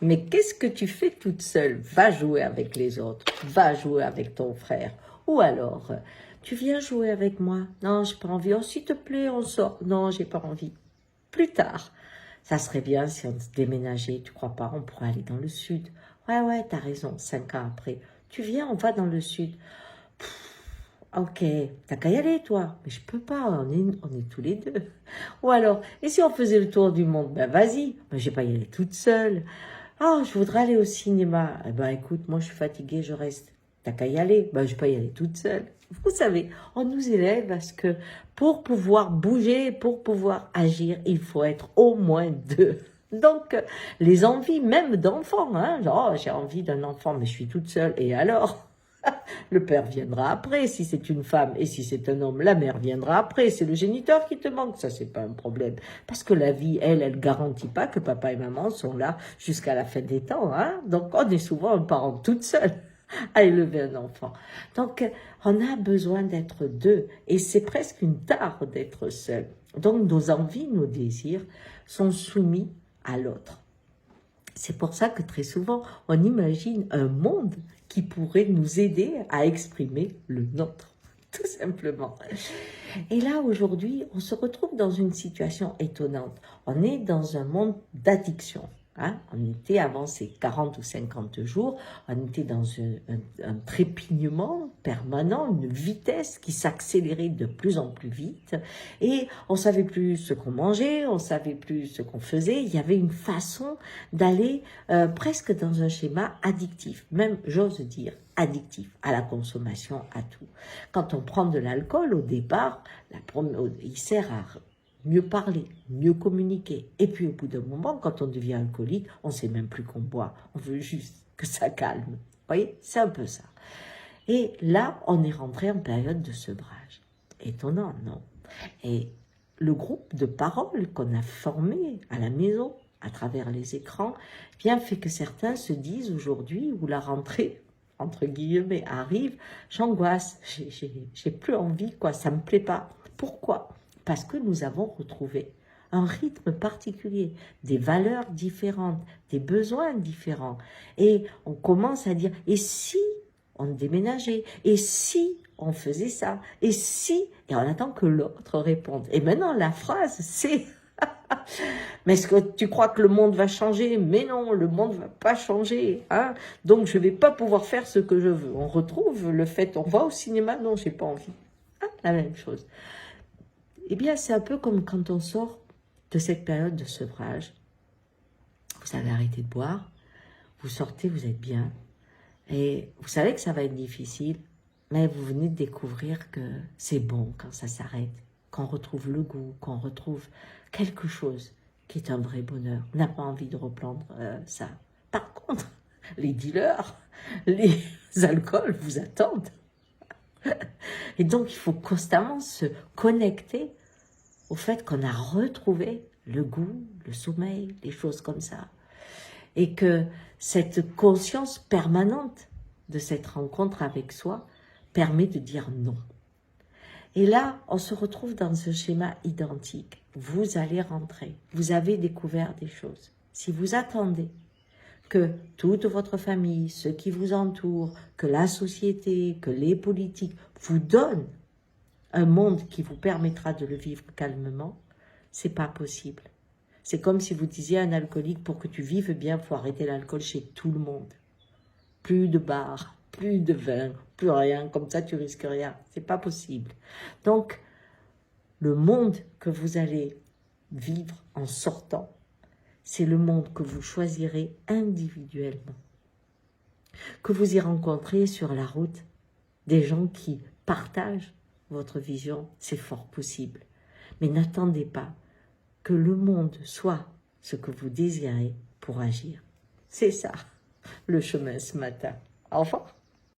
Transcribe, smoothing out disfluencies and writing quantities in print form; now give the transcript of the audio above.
Mais qu'est-ce que tu fais toute seule? Va jouer avec les autres, va jouer avec ton frère. Ou alors, tu viens jouer avec moi? Non, j'ai pas envie. Oh, s'il te plaît, on sort. Non, j'ai pas envie. Plus tard, ça serait bien si on se déménageait, tu crois pas? On pourrait aller dans le sud. Ouais, t'as raison, 5 ans après. Tu viens, on va dans le sud. Ok, t'as qu'à y aller, toi. Mais je peux pas, on est tous les deux. Ou alors, et si on faisait le tour du monde? Ben vas-y, ben, je vais pas y aller toute seule. Ah, je voudrais aller au cinéma. Eh ben écoute, moi je suis fatiguée, je reste. T'as qu'à y aller. Ben je vais pas y aller toute seule. Vous savez, on nous élève parce que pour pouvoir bouger, pour pouvoir agir, il faut être au moins deux. Donc, les envies même d'enfants, hein, genre, oh, j'ai envie d'un enfant, mais je suis toute seule, et alors? Le père viendra après, si c'est une femme, et si c'est un homme, la mère viendra après. C'est le géniteur qui te manque, ça c'est pas un problème. Parce que la vie, elle garantit pas que papa et maman sont là jusqu'à la fin des temps, hein. Donc on est souvent un parent toute seule à élever un enfant. Donc on a besoin d'être deux, et c'est presque une tare d'être seul. Donc nos envies, nos désirs sont soumis à l'autre. C'est pour ça que très souvent, on imagine un monde qui pourrait nous aider à exprimer le nôtre, tout simplement. Et là, aujourd'hui, on se retrouve dans une situation étonnante. On est dans un monde d'addiction. Hein? On était avant ces 40 ou 50 jours, on était dans un trépignement permanent, une vitesse qui s'accélérait de plus en plus vite, et on savait plus ce qu'on mangeait, on savait plus ce qu'on faisait. Il y avait une façon d'aller presque dans un schéma addictif, même j'ose dire addictif à la consommation, à tout. Quand on prend de l'alcool, au départ, il sert à mieux parler, mieux communiquer. Et puis au bout d'un moment, quand on devient alcoolique, on ne sait même plus qu'on boit. On veut juste que ça calme. Vous voyez, c'est un peu ça. Et là, on est rentré en période de sevrage. Étonnant, non? Et le groupe de parole qu'on a formé à la maison, à travers les écrans, bien fait que certains se disent aujourd'hui, où la rentrée, entre guillemets, arrive, j'angoisse, j'ai plus envie, quoi, ça me plaît pas. Pourquoi? Parce que nous avons retrouvé un rythme particulier, des valeurs différentes, des besoins différents. Et on commence à dire, et si on déménageait? Et si on faisait ça? Et si? Et on attend que l'autre réponde. Et maintenant, la phrase, c'est mais est-ce que tu crois que le monde va changer? Mais non, le monde ne va pas changer. Hein? Donc, je ne vais pas pouvoir faire ce que je veux. On retrouve le fait, on va au cinéma? Non, j'ai pas envie. Hein? La même chose. Eh bien, c'est un peu comme quand on sort de cette période de sevrage. Vous avez arrêté de boire, vous sortez, vous êtes bien. Et vous savez que ça va être difficile, mais vous venez de découvrir que c'est bon quand ça s'arrête, qu'on retrouve le goût, qu'on retrouve quelque chose qui est un vrai bonheur. On n'a pas envie de reprendre ça. Par contre, les dealers, les alcools vous attendent. Et donc, il faut constamment se connecter au fait qu'on a retrouvé le goût, le sommeil, des choses comme ça. Et que cette conscience permanente de cette rencontre avec soi permet de dire non. Et là, on se retrouve dans ce schéma identique. Vous allez rentrer, vous avez découvert des choses. Si vous attendez que toute votre famille, ceux qui vous entourent, que la société, que les politiques vous donnent un monde qui vous permettra de le vivre calmement, c'est pas possible. C'est comme si vous disiez à un alcoolique, pour que tu vives bien, il faut arrêter l'alcool chez tout le monde. Plus de bars, plus de vin, plus rien, comme ça tu risques rien. C'est pas possible. Donc, le monde que vous allez vivre en sortant, c'est le monde que vous choisirez individuellement. Que vous y rencontrez sur la route des gens qui partagent votre vision, c'est fort possible. Mais n'attendez pas que le monde soit ce que vous désirez pour agir. C'est ça, le chemin ce matin. Au revoir.